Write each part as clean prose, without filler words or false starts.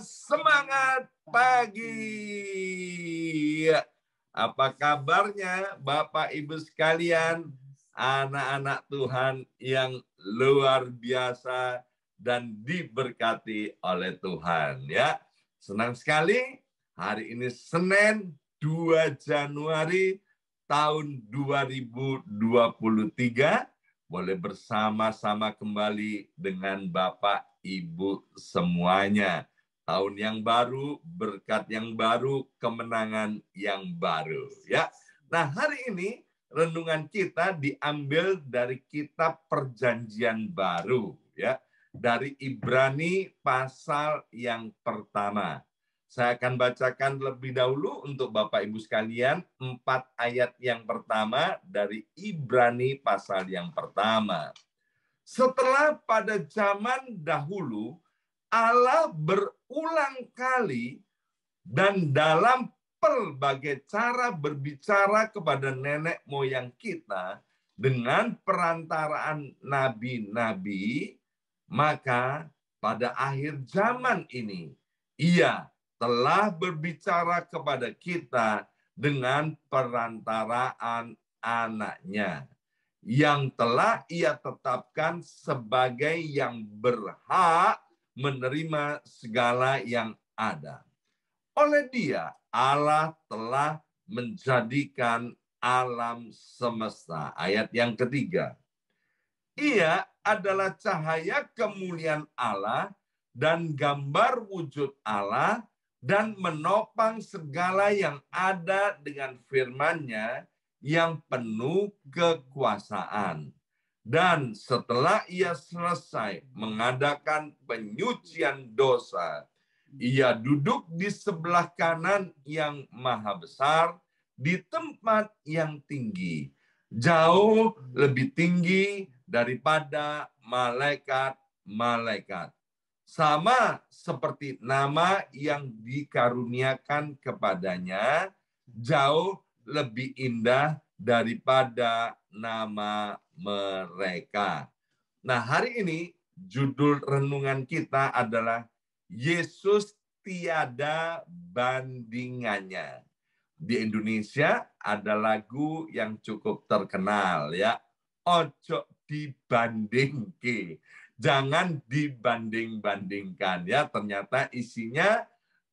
Semangat Pagi. Apa kabarnya Bapak Ibu sekalian, anak-anak Tuhan yang luar biasa dan diberkati oleh Tuhan ya. Senang sekali hari ini Senin 2 Januari tahun 2023 boleh bersama-sama kembali dengan Bapak Ibu semuanya. Tahun yang baru, berkat yang baru, kemenangan yang baru. Ya. Nah, hari ini renungan kita diambil dari kitab Perjanjian Baru, ya. Dari Ibrani pasal yang pertama. Saya akan bacakan lebih dahulu untuk Bapak Ibu sekalian 4 ayat yang pertama dari Ibrani pasal yang pertama. Setelah pada zaman dahulu Allah berulang kali dan dalam pelbagai cara berbicara kepada nenek moyang kita dengan perantaraan nabi-nabi, maka pada akhir zaman ini Ia telah berbicara kepada kita dengan perantaraan anaknya yang telah Ia tetapkan sebagai yang berhak menerima segala yang ada. Oleh Dia, Allah telah menjadikan alam semesta. Ayat yang ketiga. Ia adalah cahaya kemuliaan Allah dan gambar wujud Allah dan menopang segala yang ada dengan firman-Nya yang penuh kekuasaan. Dan setelah Ia selesai mengadakan penyucian dosa, Ia duduk di sebelah kanan yang maha besar di tempat yang tinggi, jauh lebih tinggi daripada malaikat-malaikat. Sama seperti nama yang dikaruniakan kepadanya, jauh lebih indah daripada nama mereka. Nah, hari ini judul renungan kita adalah Yesus tiada bandingannya. Di Indonesia ada lagu yang cukup terkenal ya. Ojo dibandingke. Jangan dibanding-bandingkan ya. Ternyata isinya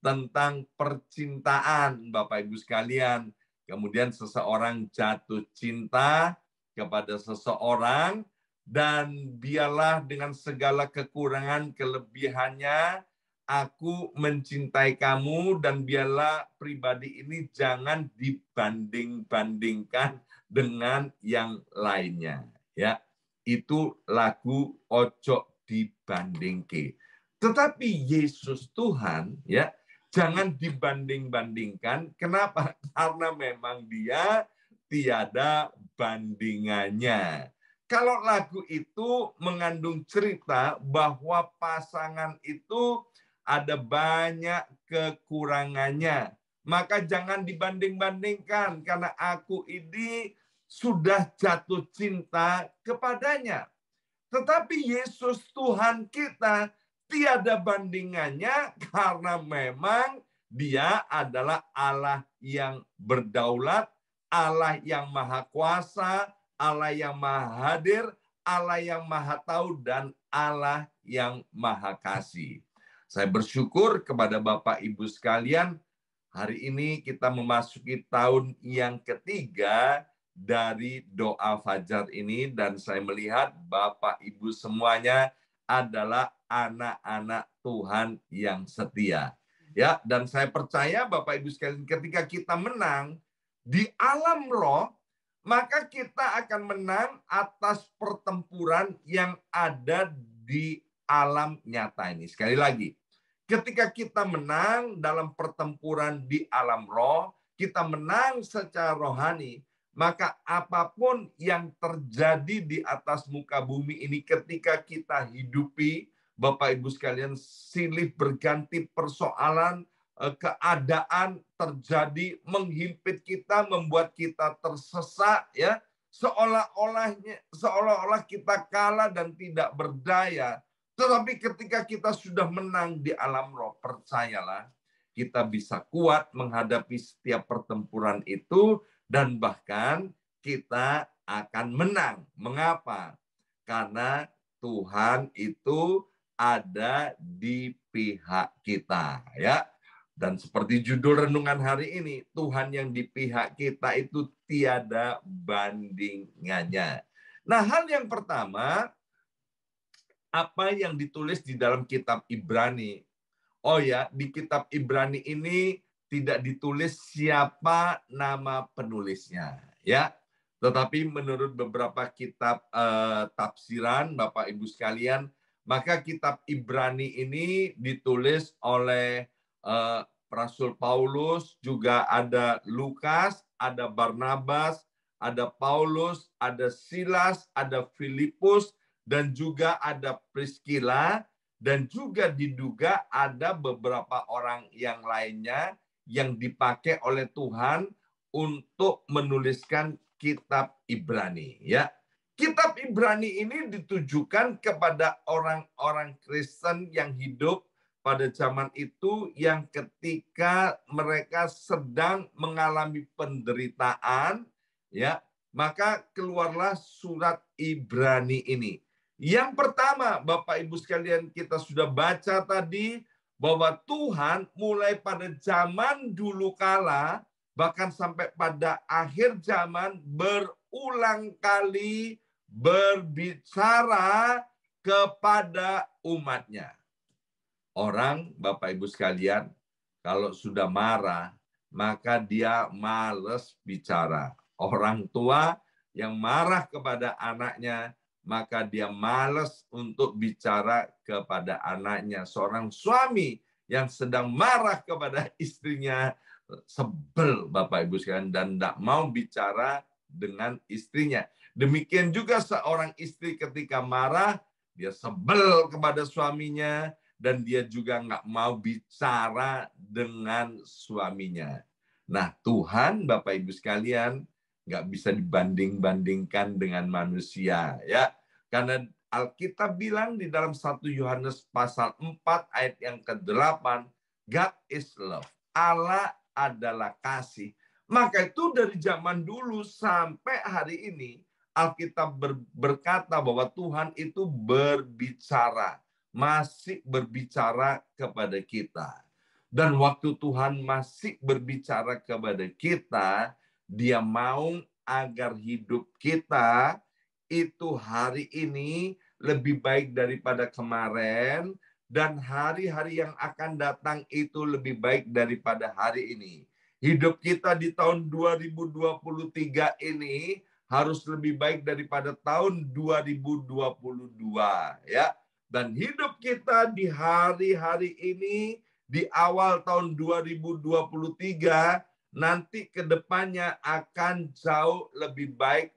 tentang percintaan Bapak Ibu sekalian. Kemudian seseorang jatuh cinta kepada seseorang dan biarlah dengan segala kekurangan kelebihannya aku mencintai kamu dan biarlah pribadi ini jangan dibanding-bandingkan dengan yang lainnya ya. Itu lagu Ojo Dibandingke. Tetapi Yesus Tuhan ya jangan dibanding-bandingkan. Kenapa? Karena memang Dia tiada bandingannya. Kalau lagu itu mengandung cerita bahwa pasangan itu ada banyak kekurangannya, maka jangan dibanding-bandingkan karena aku ini sudah jatuh cinta kepadanya. Tetapi Yesus Tuhan kita tiada bandingannya karena memang Dia adalah Allah yang berdaulat, Allah yang maha kuasa, Allah yang maha hadir, Allah yang maha tahu, dan Allah yang maha kasih. Saya bersyukur kepada Bapak Ibu sekalian, hari ini kita memasuki tahun yang ketiga dari doa fajar ini, dan saya melihat Bapak Ibu semuanya adalah anak-anak Tuhan yang setia. Ya, dan saya percaya Bapak Ibu sekalian, ketika kita menang di alam roh, maka kita akan menang atas pertempuran yang ada di alam nyata ini. Sekali lagi, ketika kita menang dalam pertempuran di alam roh, kita menang secara rohani, maka apapun yang terjadi di atas muka bumi ini ketika kita hidupi, Bapak Ibu sekalian, silih berganti persoalan, keadaan terjadi menghimpit kita, membuat kita tersesat ya, seolah-olah kita kalah dan tidak berdaya. Tetapi ketika kita sudah menang di alam roh, percayalah, kita bisa kuat menghadapi setiap pertempuran itu, dan bahkan kita akan menang. Mengapa? Karena Tuhan itu ada di pihak kita, ya. Dan seperti judul renungan hari ini, Tuhan yang di pihak kita itu tiada bandingannya. Nah, hal yang pertama, apa yang ditulis di dalam kitab Ibrani. Oh ya, di kitab Ibrani ini tidak ditulis siapa nama penulisnya, ya. Tetapi menurut beberapa kitab tafsiran, Bapak Ibu sekalian, maka kitab Ibrani ini ditulis oleh Rasul Paulus, juga ada Lukas, ada Barnabas, ada Paulus, ada Silas, ada Filipus, dan juga ada Priscilla, dan juga diduga ada beberapa orang yang lainnya yang dipakai oleh Tuhan untuk menuliskan kitab Ibrani, ya. Kitab Ibrani ini ditujukan kepada orang-orang Kristen yang hidup pada zaman itu, yang ketika mereka sedang mengalami penderitaan, ya, maka keluarlah surat Ibrani ini. Yang pertama, Bapak Ibu sekalian, kita sudah baca tadi bahwa Tuhan mulai pada zaman dulu kala, bahkan sampai pada akhir zaman, berulang kali berbicara kepada umatnya. Orang, Bapak Ibu sekalian, kalau sudah marah, maka dia malas bicara. Orang tua yang marah kepada anaknya, maka dia malas untuk bicara kepada anaknya. Seorang suami yang sedang marah kepada istrinya, sebel Bapak Ibu sekalian, dan tidak mau bicara dengan istrinya. Demikian juga seorang istri ketika marah, dia sebel kepada suaminya, dan dia juga nggak mau bicara dengan suaminya. Nah, Tuhan, Bapak Ibu sekalian, nggak bisa dibanding-bandingkan dengan manusia, ya. Karena Alkitab bilang di dalam 1 Yohanes pasal 4 ayat yang ke-8, God is love. Allah adalah kasih. Maka itu dari zaman dulu sampai hari ini, Alkitab berkata bahwa Tuhan itu berbicara, masih berbicara kepada kita. Dan waktu Tuhan masih berbicara kepada kita, Dia mau agar hidup kita itu hari ini lebih baik daripada kemarin, dan hari-hari yang akan datang itu lebih baik daripada hari ini. Hidup kita di tahun 2023 ini harus lebih baik daripada tahun 2022, ya. Dan hidup kita di hari-hari ini, di awal tahun 2023, nanti ke depannya akan jauh lebih baik,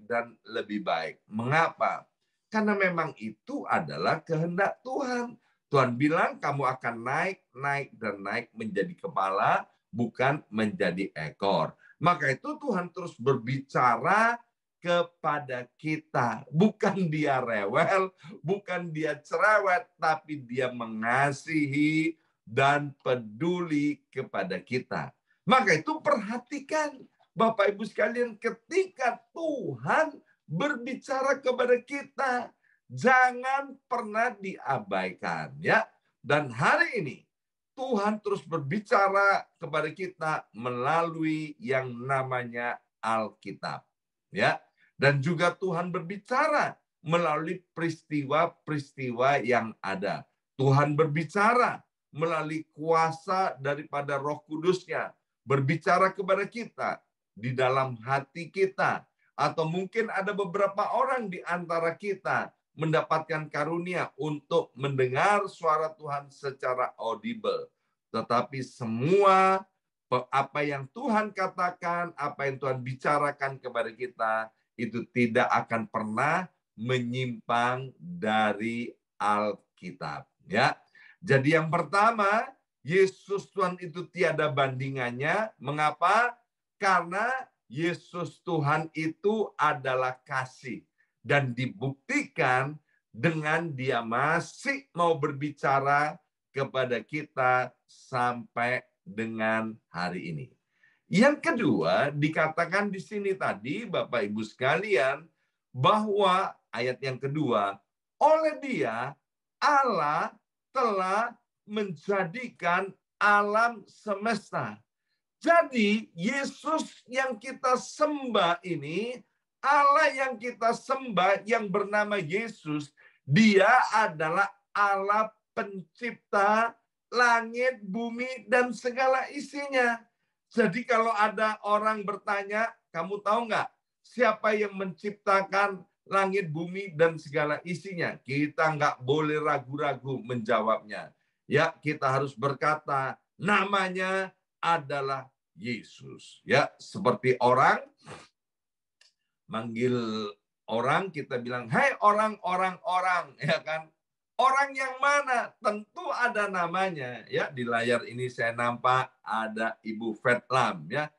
dan lebih baik. Mengapa? Karena memang itu adalah kehendak Tuhan. Tuhan bilang kamu akan naik, dan naik menjadi kepala, bukan menjadi ekor. Maka itu Tuhan terus berbicara kepada kita. Bukan dia rewel, bukan dia cerewet, tapi dia mengasihi dan peduli kepada kita. Maka itu perhatikan, Bapak Ibu sekalian, ketika Tuhan berbicara kepada kita, jangan pernah diabaikan, ya. Dan hari ini Tuhan terus berbicara kepada kita melalui yang namanya Alkitab, ya. Dan juga Tuhan berbicara melalui peristiwa-peristiwa yang ada. Tuhan berbicara melalui kuasa daripada Roh Kudus-Nya, berbicara kepada kita di dalam hati kita. Atau mungkin ada beberapa orang di antara kita mendapatkan karunia untuk mendengar suara Tuhan secara audible. Tetapi semua apa yang Tuhan katakan, apa yang Tuhan bicarakan kepada kita, itu tidak akan pernah menyimpang dari Alkitab, ya. Jadi yang pertama, Yesus Tuhan itu tiada bandingannya. Mengapa? Karena Yesus Tuhan itu adalah kasih, dan dibuktikan dengan dia masih mau berbicara kepada kita sampai dengan hari ini. Yang kedua, dikatakan di sini tadi, Bapak Ibu sekalian, bahwa ayat yang kedua, oleh dia Allah telah menjadikan alam semesta. Jadi Yesus yang kita sembah ini, Allah yang kita sembah yang bernama Yesus, dia adalah Allah pencipta langit, bumi, dan segala isinya. Jadi kalau ada orang bertanya, kamu tahu nggak siapa yang menciptakan langit, bumi, dan segala isinya? Kita nggak boleh ragu-ragu menjawabnya. Ya, kita harus berkata, namanya adalah Yesus. Ya, seperti orang manggil orang, kita bilang, "Hai orang, ya kan? Orang yang mana? Tentu ada namanya. Ya, di layar ini saya nampak ada Ibu Vetlam, ya.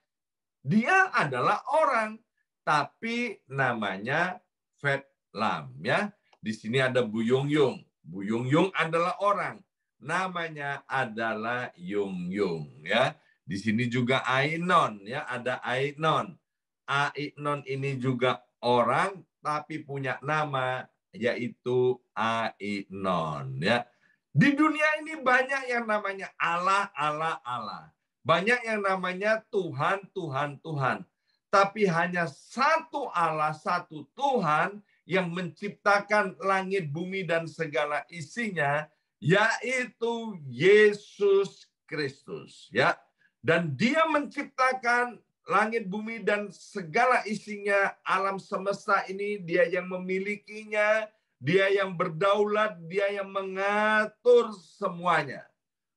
Dia adalah orang, tapi namanya Vetlam, ya. Di sini ada Bu Yung Yung. Bu Yung Yung adalah orang, namanya adalah Yung Yung, ya. Di sini juga Ainon, ya, ada Ainon. Ainon ini juga orang, tapi punya nama yaitu Ainon, ya. Di dunia ini banyak yang namanya Allah, Allah, Allah. Banyak yang namanya Tuhan, Tuhan, Tuhan. Tapi hanya satu Allah, satu Tuhan yang menciptakan langit, bumi, dan segala isinya, yaitu Yesus Kristus, ya. Dan dia menciptakan langit, bumi, dan segala isinya, alam semesta ini, dia yang memilikinya, dia yang berdaulat, dia yang mengatur semuanya.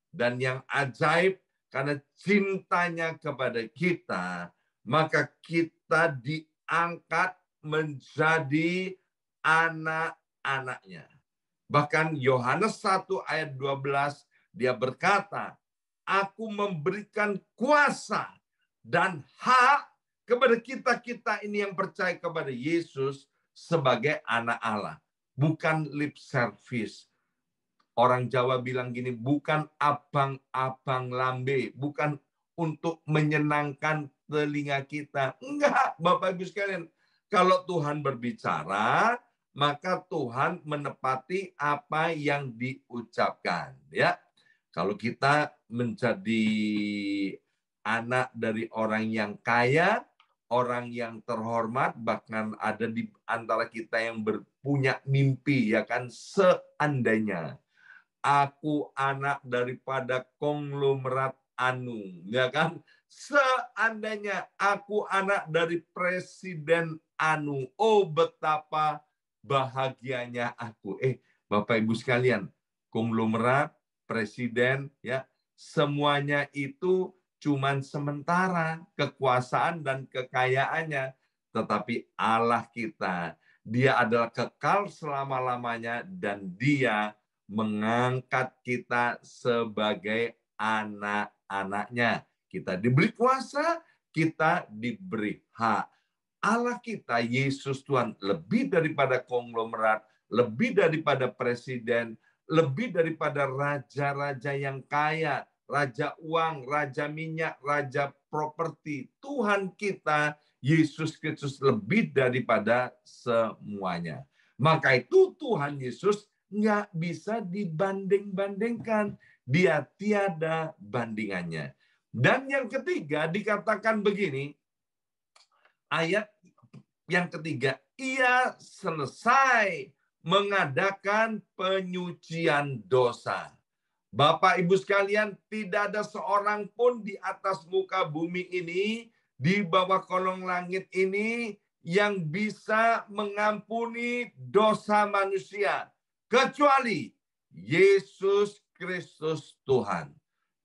Dan yang ajaib, karena cintanya kepada kita, maka kita diangkat menjadi anak-anaknya. Bahkan Yohanes 1 ayat 12, dia berkata, aku memberikan kuasa dan hak kepada kita-kita ini yang percaya kepada Yesus sebagai anak Allah. Bukan lip service. Orang Jawa bilang gini, bukan abang-abang lambe, bukan untuk menyenangkan telinga kita. Enggak, Bapak Ibu sekalian. Kalau Tuhan berbicara, maka Tuhan menepati apa yang diucapkan, ya. Kalau kita menjadi anak dari orang yang kaya, orang yang terhormat, bahkan ada di antara kita yang punya mimpi, ya kan, seandainya aku anak daripada konglomerat anu, ya kan? Seandainya aku anak dari presiden anu, oh betapa bahagianya aku. Bapak Ibu sekalian, konglomerat, presiden, ya, semuanya itu cuman sementara kekuasaan dan kekayaannya, tetapi Allah kita, dia adalah kekal selama-lamanya dan dia mengangkat kita sebagai anak-anaknya. Kita diberi kuasa, kita diberi hak. Allah kita, Yesus Tuhan, lebih daripada konglomerat, lebih daripada presiden, lebih daripada raja-raja yang kaya, raja uang, raja minyak, raja properti. Tuhan kita, Yesus Kristus, lebih daripada semuanya. Maka itu Tuhan Yesus nggak bisa dibanding-bandingkan. Dia tiada bandingannya. Dan yang ketiga dikatakan begini, ayat yang ketiga, ia selesai mengadakan penyucian dosa. Bapak Ibu sekalian, tidak ada seorang pun di atas muka bumi ini, di bawah kolong langit ini, yang bisa mengampuni dosa manusia. Kecuali Yesus Kristus Tuhan.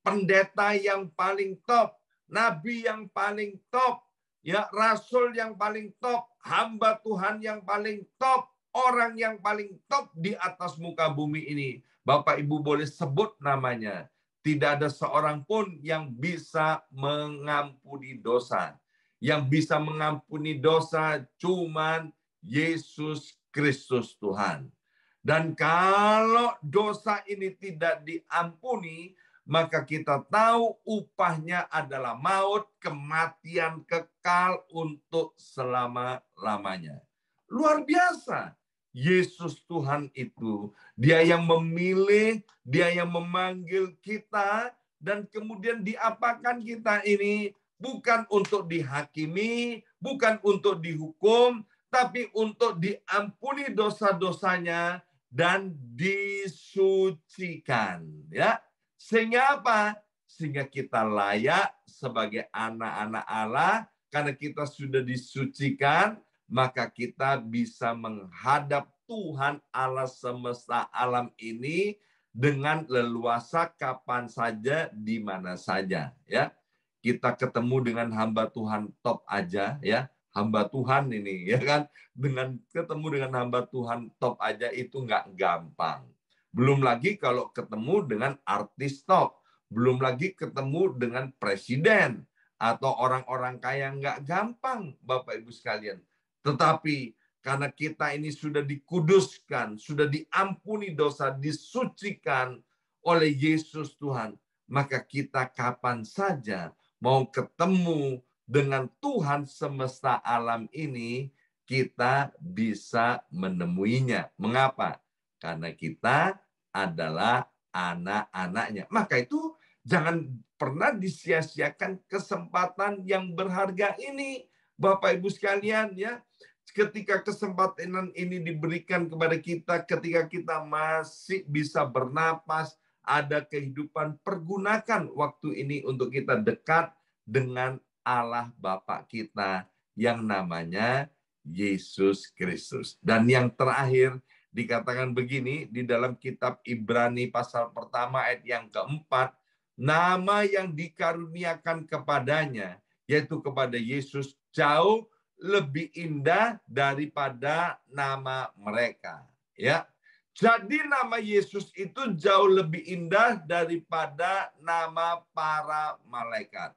Pendeta yang paling top, nabi yang paling top, ya, rasul yang paling top, hamba Tuhan yang paling top, orang yang paling top di atas muka bumi ini. Bapak Ibu boleh sebut namanya. Tidak ada seorang pun yang bisa mengampuni dosa. Yang bisa mengampuni dosa cuman Yesus Kristus Tuhan. Dan kalau dosa ini tidak diampuni, maka kita tahu upahnya adalah maut, kematian kekal untuk selama-lamanya. Luar biasa. Yesus Tuhan itu, Dia yang memilih, Dia yang memanggil kita, dan kemudian diapakan kita ini bukan untuk dihakimi, bukan untuk dihukum, tapi untuk diampuni dosa-dosanya dan disucikan, ya. Sehingga apa? Sehingga kita layak sebagai anak-anak Allah, karena kita sudah disucikan, maka kita bisa menghadap Tuhan Allah semesta alam ini dengan leluasa kapan saja, di mana saja, ya. Kita ketemu dengan hamba Tuhan top aja, ya. Hamba Tuhan ini, ya kan? Dengan ketemu dengan hamba Tuhan top aja itu nggak gampang. Belum lagi kalau ketemu dengan artis top, belum lagi ketemu dengan presiden atau orang-orang kaya, nggak gampang, Bapak Ibu sekalian. Tetapi karena kita ini sudah dikuduskan, sudah diampuni dosa, disucikan oleh Yesus Tuhan, maka kita kapan saja mau ketemu dengan Tuhan semesta alam ini, kita bisa menemuinya. Mengapa? Karena kita adalah anak-anaknya. Maka itu jangan pernah disia-siakan kesempatan yang berharga ini, Bapak Ibu sekalian, ya. Ketika kesempatan ini diberikan kepada kita, ketika kita masih bisa bernapas, ada kehidupan, pergunakan waktu ini untuk kita dekat dengan Allah Bapa kita yang namanya Yesus Kristus. Dan yang terakhir dikatakan begini di dalam kitab Ibrani pasal pertama ayat yang keempat, nama yang dikaruniakan kepadanya, yaitu kepada Yesus, jauh lebih indah daripada nama mereka. Ya, jadi nama Yesus itu jauh lebih indah daripada nama para malaikat.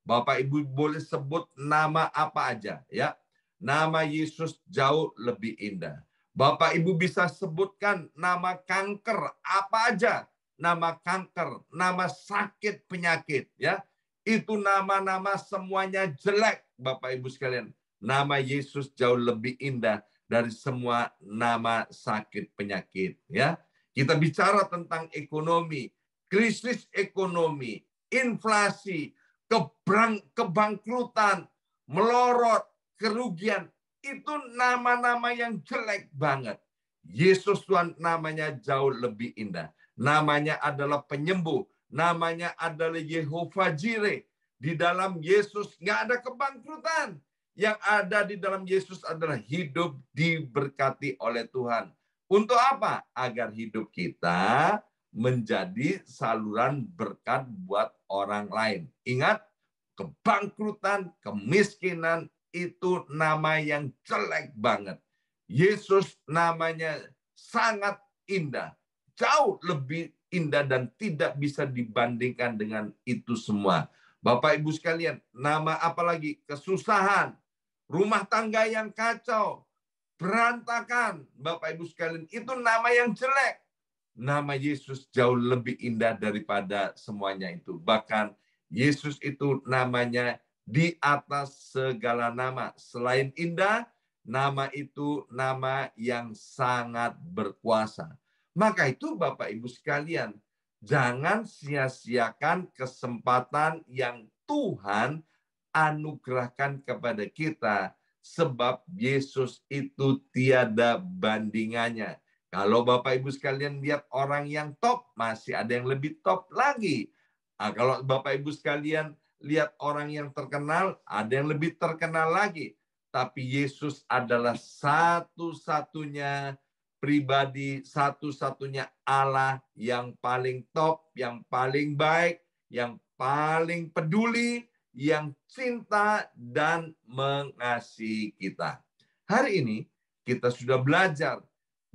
Bapak Ibu boleh sebut nama apa aja, ya. Nama Yesus jauh lebih indah. Bapak Ibu bisa sebutkan nama kanker apa aja, nama kanker, nama sakit penyakit, ya. Itu nama-nama semuanya jelek, Bapak Ibu sekalian. Nama Yesus jauh lebih indah dari semua nama sakit penyakit, ya. Kita bicara tentang ekonomi, krisis ekonomi, inflasi, kebangkrutan, melorot, kerugian, itu nama-nama yang jelek banget. Yesus Tuhan namanya jauh lebih indah. Namanya adalah penyembuh, namanya adalah Yehova Jireh. Di dalam Yesus nggak ada kebangkrutan. Yang ada di dalam Yesus adalah hidup diberkati oleh Tuhan. Untuk apa? Agar hidup kita menjadi saluran berkat buat orang lain. Ingat, kebangkrutan, kemiskinan itu nama yang jelek banget. Yesus namanya sangat indah. Jauh lebih indah dan tidak bisa dibandingkan dengan itu semua. Bapak Ibu sekalian, nama apa lagi? Kesusahan, rumah tangga yang kacau, berantakan, Bapak Ibu sekalian, itu nama yang jelek. Nama Yesus jauh lebih indah daripada semuanya itu. Bahkan Yesus itu namanya di atas segala nama. Selain indah, nama itu nama yang sangat berkuasa. Maka itu Bapak Ibu sekalian, jangan sia-siakan kesempatan yang Tuhan anugerahkan kepada kita, sebab Yesus itu tiada bandingannya. Kalau Bapak Ibu sekalian lihat orang yang top, masih ada yang lebih top lagi. Nah, kalau Bapak Ibu sekalian lihat orang yang terkenal, ada yang lebih terkenal lagi. Tapi Yesus adalah satu-satunya pribadi, satu-satunya Allah yang paling top, yang paling baik, yang paling peduli, yang cinta dan mengasihi kita. Hari ini kita sudah belajar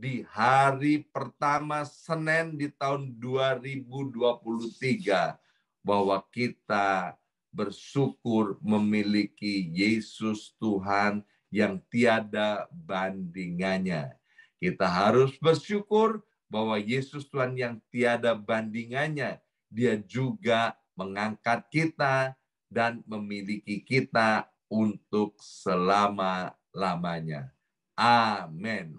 di hari pertama Senin di tahun 2023 bahwa kita bersyukur memiliki Yesus Tuhan yang tiada bandingannya. Kita harus bersyukur bahwa Yesus Tuhan yang tiada bandingannya, Dia juga mengangkat kita dan memiliki kita untuk selama-lamanya. Amin.